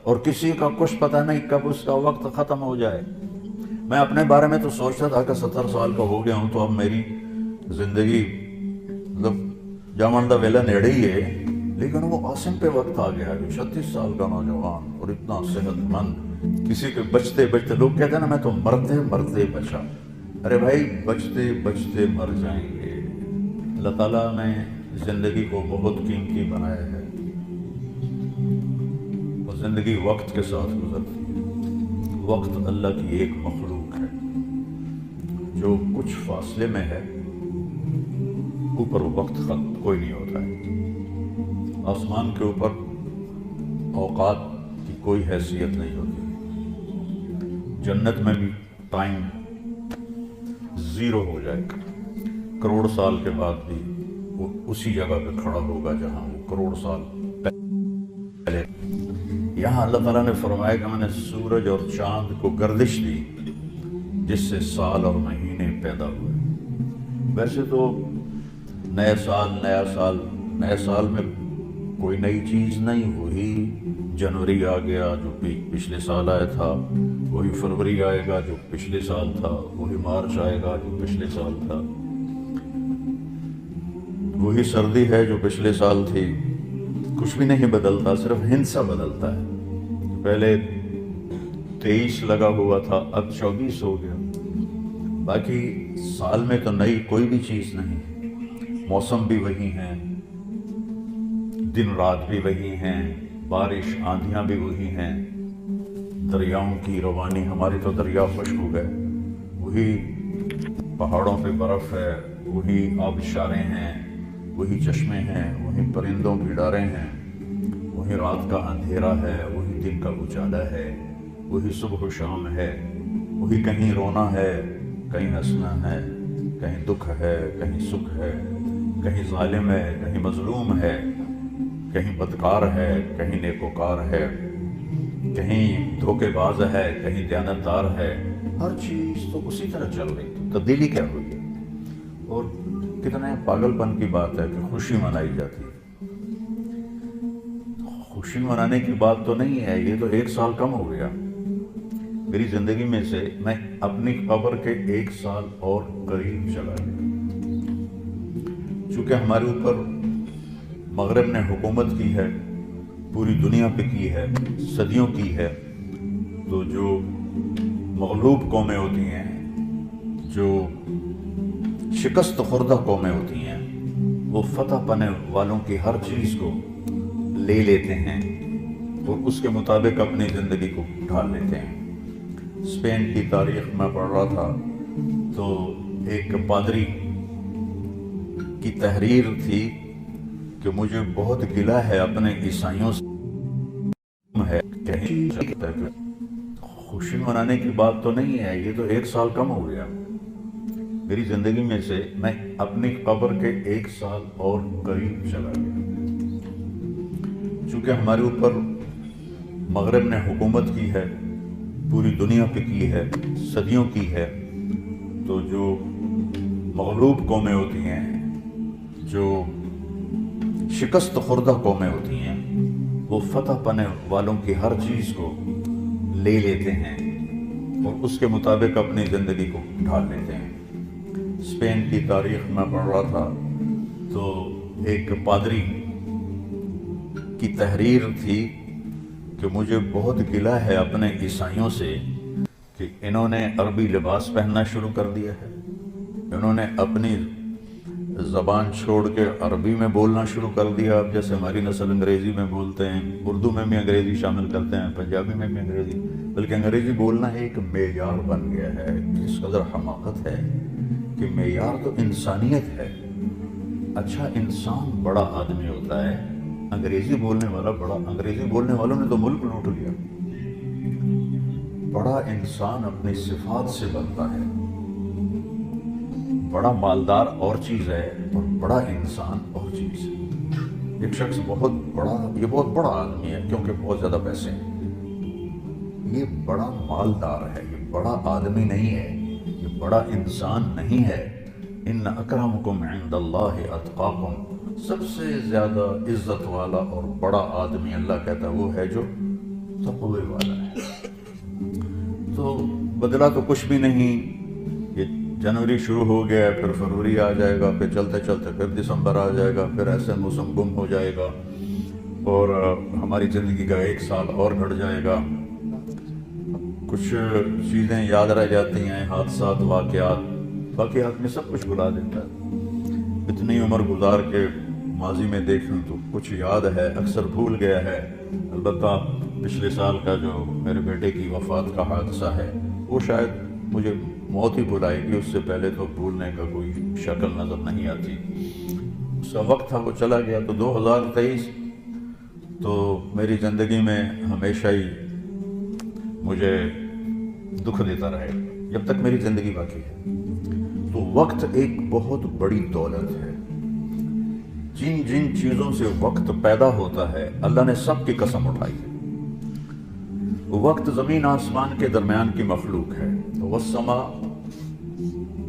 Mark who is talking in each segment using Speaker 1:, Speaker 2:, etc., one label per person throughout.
Speaker 1: اور کسی کا کچھ پتہ نہیں کب اس کا وقت ختم ہو جائے۔ میں اپنے بارے میں تو سوچتا تھا کہ 70 سال کا ہو گیا ہوں تو اب میری زندگی مطلب جامن دا ویلا نیڑے ہی ہے، لیکن وہ عاصم پہ وقت آ گیا جو 36 سال کا نوجوان اور اتنا صحت مند، کسی کے بچتے بچتے، لوگ کہتے ہیں نا میں تو مرتے مرتے بچا۔ ارے بھائی بچتے بچتے مر جائیں گے۔ اللہ تعالیٰ نے زندگی کو بہت قیمتی بنایا ہے، اور زندگی وقت کے ساتھ گزرتی ہے۔ وقت اللہ کی ایک مخلوق ہے جو کچھ فاصلے میں ہے، اوپر وقت ختم کوئی نہیں ہوتا ہے۔ آسمان کے اوپر اوقات کی کوئی حیثیت نہیں ہوتی۔ جنت میں بھی ٹائم زیرو ہو جائے گا، کروڑ سال کے بعد بھی وہ اسی جگہ پہ کھڑا ہوگا جہاں وہ کروڑ سال پہلے۔ یہاں اللہ تعالیٰ نے فرمایا کہ میں نے سورج اور چاند کو گردش دی جس سے سال اور مہینے پیدا ہوئے۔ ویسے تو نئے سال میں کوئی نئی چیز نہیں ہوئی۔ جنوری آ گیا جو پچھلے سال آیا تھا، وہی فروری آئے گا جو پچھلے سال تھا، وہی مارچ آئے گا جو پچھلے سال تھا، وہی سردی ہے جو پچھلے سال تھی۔ کچھ بھی نہیں بدلتا، صرف ہندسہ بدلتا ہے۔ پہلے 23 لگا ہوا تھا، اب 24 ہو گیا۔ باقی سال میں تو نئی کوئی بھی چیز نہیں۔ موسم بھی وہی ہیں، دن رات بھی وہی ہیں، بارش آندھیاں بھی وہی ہیں، دریاؤں کی روانی، ہمارے تو دریا خشک ہو گئے، وہی پہاڑوں پہ برف ہے، وہی آبشاریں ہیں، وہی چشمے ہیں، وہی پرندوں کی ڈاریں ہیں، وہی رات کا اندھیرا ہے، وہی دن کا اجالا ہے، وہی صبح و شام ہے، وہی کہیں رونا ہے، کہیں ہنسنا ہے، کہیں دکھ ہے، کہیں سکھ ہے، کہیں ظالم ہے، کہیں مظلوم ہے، کہیں بدکار ہے، کہیں نیکوکار ہے، کہیں دھوکے باز ہے، کہیں دیانتدار ہے۔ ہر چیز تو اسی طرح چل رہی ہے، تبدیلی کیا ہوئی ہے؟ اور کتنے پاگل پن کی بات ہے کہ خوشی منائی جاتی ہے۔ خوشی منانے کی بات تو نہیں ہے، یہ تو 1 سال کم ہو گیا میری زندگی میں سے۔ میں اپنی قبر کے 1 سال اور قریب چلا گیا۔ چونکہ ہمارے اوپر مغرب نے حکومت کی ہے، پوری دنیا پہ کی ہے، صدیوں کی ہے، تو جو مغلوب قومیں ہوتی ہیں، جو شکست خوردہ قومیں ہوتی ہیں، وہ فتح پانے والوں کی ہر چیز کو لے لیتے ہیں اور اس کے مطابق اپنی زندگی کو ڈھال لیتے ہیں۔ اسپین کی تاریخ میں پڑھ رہا تھا تو ایک پادری کی تحریر تھی کہ مجھے بہت گلہ ہے اپنے عیسائیوں سے، ہے خوشی منانے کی بات تو نہیں ہے، یہ تو 1 سال کم ہو گیا میری زندگی میں سے۔ میں اپنی قبر کے 1 سال اور قریب چلا گیا۔ چونکہ ہمارے اوپر مغرب نے حکومت کی ہے، پوری دنیا پہ کی ہے، صدیوں کی ہے، تو جو مغلوب قومیں ہوتی ہیں، جو شکست خوردہ قومیں ہوتی ہیں، وہ فتح پانے والوں کی ہر چیز کو لے لیتے ہیں اور اس کے مطابق اپنی زندگی کو ڈھال لیتے ہیں۔ اسپین کی تاریخ میں پڑھ رہا تھا تو ایک پادری کی تحریر تھی کہ مجھے بہت گلہ ہے اپنے عیسائیوں سے کہ انہوں نے عربی لباس پہننا شروع کر دیا ہے، انہوں نے اپنی زبان چھوڑ کے عربی میں بولنا شروع کر دیا۔ اب جیسے ہماری نسل انگریزی میں بولتے ہیں، اردو میں بھی انگریزی شامل کرتے ہیں، پنجابی میں بھی انگریزی، بلکہ انگریزی بولنا ایک معیار بن گیا ہے۔ اس قدر حماقت ہے کہ معیار تو انسانیت ہے۔ اچھا انسان بڑا آدمی ہوتا ہے، انگریزی بولنے والا بڑا، انگریزی بولنے والوں نے تو ملک لوٹ لیا۔ بڑا انسان اپنی صفات سے بنتا ہے۔ بڑا مالدار اور چیز ہے اور بڑا انسان اور چیز ہے۔ ایک شخص بہت بڑا، یہ بہت بڑا آدمی ہے کیونکہ بہت زیادہ پیسے ہیں، یہ بڑا مالدار ہے، یہ بڑا آدمی نہیں ہے، یہ بڑا انسان نہیں ہے۔ ان اکرمکم عند اللہ اتقاکم، سب سے زیادہ عزت والا اور بڑا آدمی اللہ کہتا ہے وہ ہے جو تقوی والا ہے۔ تو بدلا تو کچھ بھی نہیں، یہ جنوری شروع ہو گیا، پھر فروری آ جائے گا، پھر چلتے چلتے پھر دسمبر آ جائے گا، پھر ایسے موسم گم ہو جائے گا اور ہماری زندگی کا 1 سال اور گھٹ جائے گا۔ کچھ چیزیں یاد رہ جاتی ہیں، حادثات، واقعات میں سب کچھ بھلا دیتا ہے۔ اتنی عمر گزار کے ماضی میں دیکھوں تو کچھ یاد ہے، اکثر بھول گیا ہے۔ البتہ پچھلے سال کا جو میرے بیٹے کی وفات کا حادثہ ہے وہ شاید مجھے موت ہی بھلائے گی، اس سے پہلے تو بھولنے کا کوئی شکل نظر نہیں آتی۔ اس کا وقت تھا، وہ چلا گیا۔ تو 2023 تو میری زندگی میں ہمیشہ ہی مجھے دکھ دیتا رہے جب تک میری زندگی باقی ہے۔ تو وقت ایک بہت بڑی دولت ہے۔ جن جن چیزوں سے وقت پیدا ہوتا ہے اللہ نے سب کی قسم اٹھائی ہے۔ وقت زمین آسمان کے درمیان کی مخلوق ہے۔ والسماء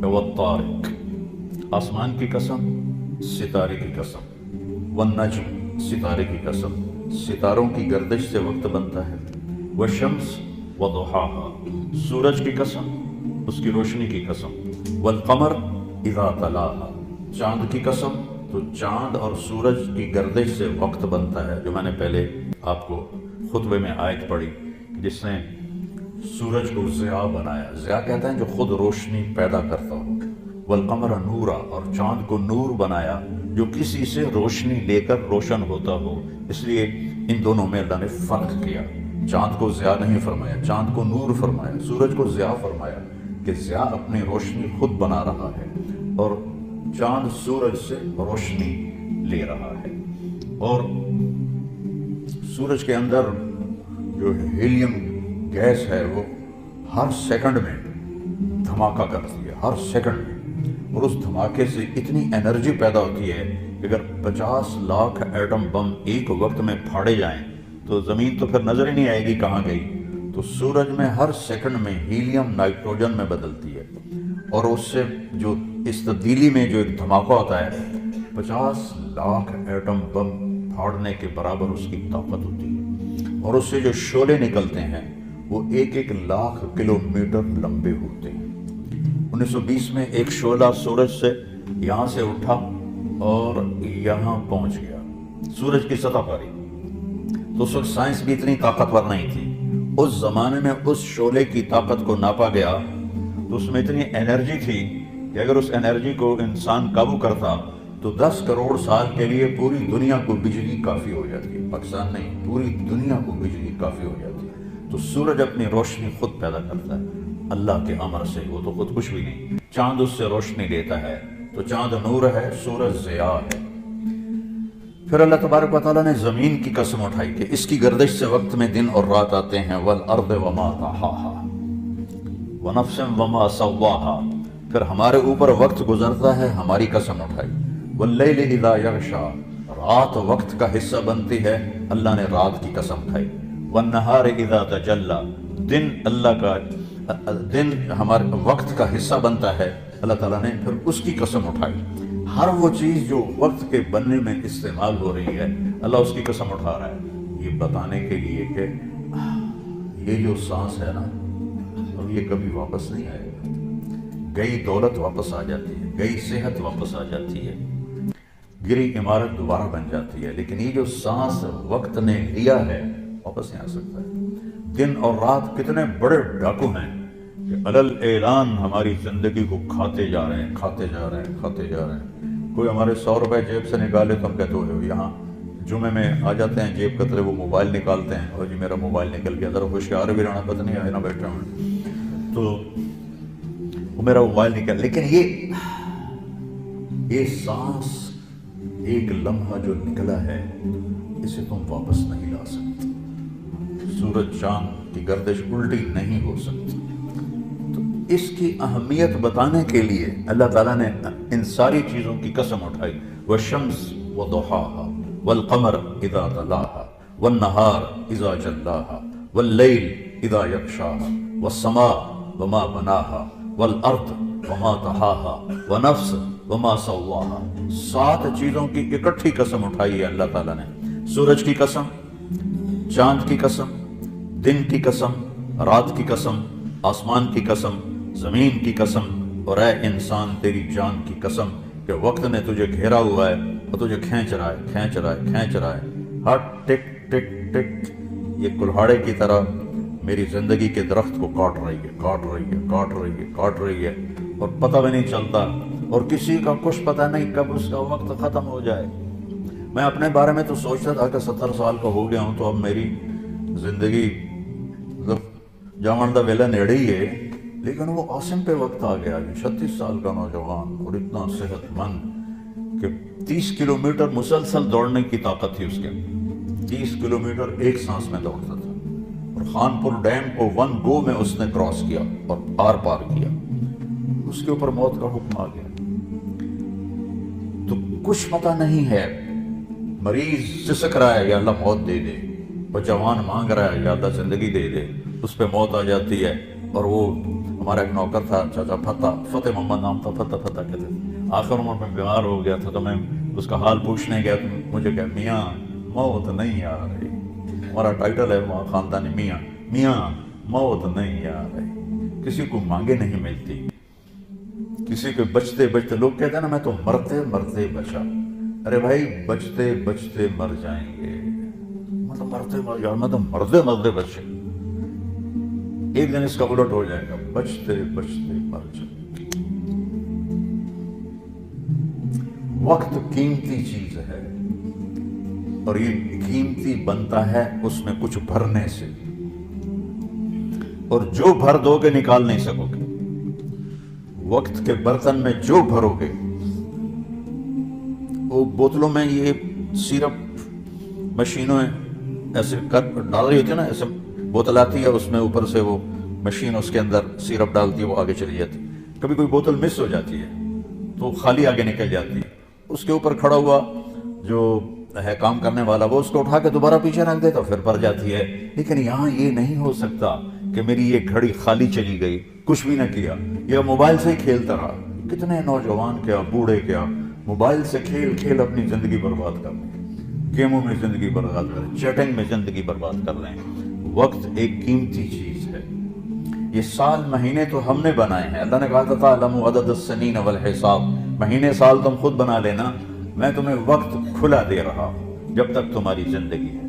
Speaker 1: والطارق، آسمان کی قسم، ستارے کی قسم، والنجم، ستارے کی قسم، ستاروں کی گردش سے وقت بنتا ہے۔ والشمس وضحاها، سورج کی قسم، اس کی روشنی کی قسم۔ والقمر اذا تلاها، چاند کی قسم، تو چاند اور سورج کی گردش سے وقت بنتا ہے، جو میں نے پہلے آپ کو خطبے میں آیت پڑھی، جس نے سورج کو ضیاء بنایا۔ ضیاء کہتے ہیں جو خود روشنی پیدا کرتا ہو۔ والقمر نورا، اور چاند کو نور بنایا جو کسی سے روشنی لے کر روشن ہوتا ہو۔ اس لیے ان دونوں میں اللہ نے فرق کیا، چاند کو ضیاء نہیں فرمایا، چاند کو نور فرمایا، سورج کو ضیاء فرمایا کہ ضیاء اپنی روشنی خود بنا رہا ہے اور چاند سورج سے روشنی لے رہا ہے۔ اور سورج کے اندر جو ہیلیم گیس ہے وہ ہر سیکنڈ میں دھماکہ کرتی ہے، ہر سیکنڈ میں، اور اس دھماکے سے اتنی انرجی پیدا ہوتی ہے کہ اگر 50 لاکھ ایٹم بم ایک وقت میں پھاڑے جائیں تو زمین تو پھر نظر ہی نہیں آئے گی کہاں گئی۔ تو سورج میں ہر سیکنڈ میں ہیلیم نائٹروجن میں بدلتی ہے، اور اس سے جو اس تبدیلی میں جو ایک دھماکہ ہوتا ہے 50 لاکھ ایٹم بم پھاڑنے کے برابر اس کی طاقت ہوتی ہے، اور اس سے جو شعلے نکلتے ہیں وہ 1 لاکھ کلومیٹر لمبے ہوتے ہیں۔ 1920 میں ایک شعلہ سورج سے یہاں سے اٹھا اور یہاں پہنچ گیا، سورج کی سطح پر ہی۔ تو اس وقت سائنس بھی اتنی طاقتور نہیں تھی۔ اس زمانے میں اس شعلے کی طاقت کو ناپا گیا تو اس میں اتنی انرجی تھی کہ اگر اس انرجی کو انسان قابو کرتا تو 10 کروڑ سال کے لیے پوری دنیا کو بجلی کافی ہو جاتی، پاکستان نہیں، پوری دنیا کو بجلی کافی ہو جاتی۔ تو سورج اپنی روشنی خود پیدا کرتا ہے اللہ کے امر سے، وہ تو خود کچھ بھی نہیں۔ چاند اس سے روشنی لیتا ہے، تو چاند نور ہے، سورج ضیاء ہے۔ پھر اللہ تبارک و تعالیٰ نے زمین کی قسم اٹھائی کہ اس کی گردش سے وقت میں دن اور رات آتے ہیں۔ والارض وما طحاها ونفس وما سواها، پھر ہمارے اوپر وقت گزرتا ہے، ہماری قسم اٹھائی۔ واللیل اذا یغشا، رات وقت کا حصہ بنتی ہے، اللہ نے رات کی قسم کھائی۔ والنہار اذا تجلی، دن اللہ کا دن ہمارے وقت کا حصہ بنتا ہے، اللہ تعالیٰ نے پھر اس کی قسم اٹھائی۔ ہر وہ چیز جو وقت کے بننے میں استعمال ہو رہی ہے اللہ اس کی قسم اٹھا رہا ہے، یہ بتانے کے لیے کہ یہ جو سانس ہے نا اب یہ کبھی واپس نہیں آئے گا۔ گئی دولت واپس آ جاتی ہے، گئی صحت واپس آ جاتی ہے، گری عمارت دوبارہ بن جاتی ہے، لیکن یہ جو سانس وقت نے لیا ہے واپس نہیں آ سکتا ہے۔ دن اور رات کتنے بڑے ڈاکو ہیں کہ علل اعلان ہماری زندگی کو کھاتے جا رہے ہیں، کھاتے جا رہے ہیں، کھاتے جا رہے ہیں۔ کوئی ہمارے 100 روپے جیب سے نکالے تو ہم کہتے ہوئے یہاں جمعے میں آ جاتے ہیں، جیب کترے وہ موبائل نکالتے ہیں، اور جی میرا موبائل نکل گیا، ذرا ہوشیار بھی رہنا، پتہ نہیں آئے نہ بیٹھے ہوں تو وہ میرا موبائل نکل۔ لیکن یہ سانس ایک لمحہ جو نکلا ہے اسے تم واپس نہیں لا سکتے، سورج چاند کی گردش الٹی نہیں ہو سکتی۔ تو اس کی اہمیت بتانے کے لیے اللہ تعالیٰ نے ان ساری چیزوں کی قسم اٹھائی۔ والشمس وضحاها والقمر اذا تلاها والنهار اذا جلاها واللیل اذا یغشاها والسماء وما بناها والارض وما طحاها ونفس وما سواها۔ 7 چیزوں کی اکٹھی قسم اٹھائی ہے اللہ تعالیٰ نے، سورج کی قسم، چاند کی قسم، دن کی قسم، رات کی قسم، آسمان کی قسم، زمین کی قسم، اور اے انسان تیری جان کی قسم کہ وقت نے تجھے گھیرا ہوا ہے اور تجھے کھینچ رہا ہے، کھینچ رہا ہے، کھینچ رہا ہے۔ ہر ٹک ٹک ٹک یہ کلہاڑے کی طرح میری زندگی کے درخت کو کاٹ رہی ہے، کاٹ رہی ہے، کاٹ رہی ہے، کاٹ رہی ہے، اور پتہ بھی نہیں چلتا، اور کسی کا کچھ پتہ نہیں کب اس کا وقت ختم ہو جائے۔ میں اپنے بارے میں تو سوچتا تھا کہ 70 سال کا ہو گیا ہوں تو اب میری زندگی مطلب جامن دا ویلا نیڑے ہی ہے، لیکن وہ عاصم پہ وقت آ گیا، 36 سال کا نوجوان اور اتنا صحت مند کہ 30 کلومیٹر مسلسل دوڑنے کی طاقت تھی اس کے، 30 کلومیٹر ایک سانس میں دوڑتا تھا، اور خانپور ڈیم کو 1 گو میں اس نے کراس کیا اور آر پار کیا۔ اس کے اوپر موت کا حکم آ گیا۔ تو کچھ پتہ نہیں ہے، مریض سسک رہا ہے یا اللہ موت دے دے، وہ جوان مانگ رہا ہے یا اللہ زندگی دے دے، اس پہ موت آ جاتی ہے۔ اور وہ ہمارا ایک نوکر تھا چاچا فتح محمد نام تھا، فتح کہتے تھے، آخر عمر میں بیمار ہو گیا تھا، تو میں اس کا حال پوچھنے گیا تو مجھے کہا میاں موت نہیں آ رہی، ہمارا ٹائٹل ہے وہاں خاندانی میاں، میاں موت نہیں آ رہی، کسی کو مانگے نہیں ملتی، کسی کو بچتے بچتے، لوگ کہتے ہیں نا میں تو مرتے مرتے بچا، ارے بھائی بچتے بچتے مر جائیں گے، مطلب مرتے مر جائیں، میں تو مرتے مرتے بچے، ایک دن اس کا الٹ ہو جائے گا، بچتے بچتے مر جائیں گے۔ وقت قیمتی چیز ہے، اور یہ قیمتی بنتا ہے اس میں کچھ بھرنے سے، اور جو بھر دو گے نکال نہیں سکو گے۔ وقت کے برتن میں جو بھرو گے، وہ بوتلوں میں یہ سیرپ مشینوں ایسے ڈال رہی ہوتی ہے نا، ایسے بوتل آتی ہے، اس میں اوپر سے وہ مشین اس کے اندر سیرپ ڈالتی ہے، وہ آگے چلی جاتی ہے۔ کبھی کوئی بوتل مس ہو جاتی ہے تو خالی آگے نکل جاتی ہے، اس کے اوپر کھڑا ہوا جو ہے کام کرنے والا، وہ اس کو اٹھا کے دوبارہ پیچھے رکھ دیتا، پھر بھر جاتی ہے۔ لیکن یہاں یہ نہیں ہو سکتا کہ میری یہ گھڑی خالی چلی گئی، کچھ بھی نہ کیا، یہ موبائل سے ہی کھیلتا رہا۔ کتنے نوجوان کیا بوڑھے کیا موبائل سے کھیل کھیل اپنی زندگی برباد کر رہے ہیں، گیموں میں زندگی برباد کر رہے ہیں، چیٹنگ میں زندگی برباد کر رہے ہیں۔ وقت ایک قیمتی چیز ہے۔ یہ سال مہینے تو ہم نے بنائے ہیں، اللہ نے کہا تھا تعلموا عدد السنین والحساب، مہینے سال تم خود بنا لینا، میں تمہیں وقت کھلا دے رہا ہوں جب تک تمہاری زندگی ہے۔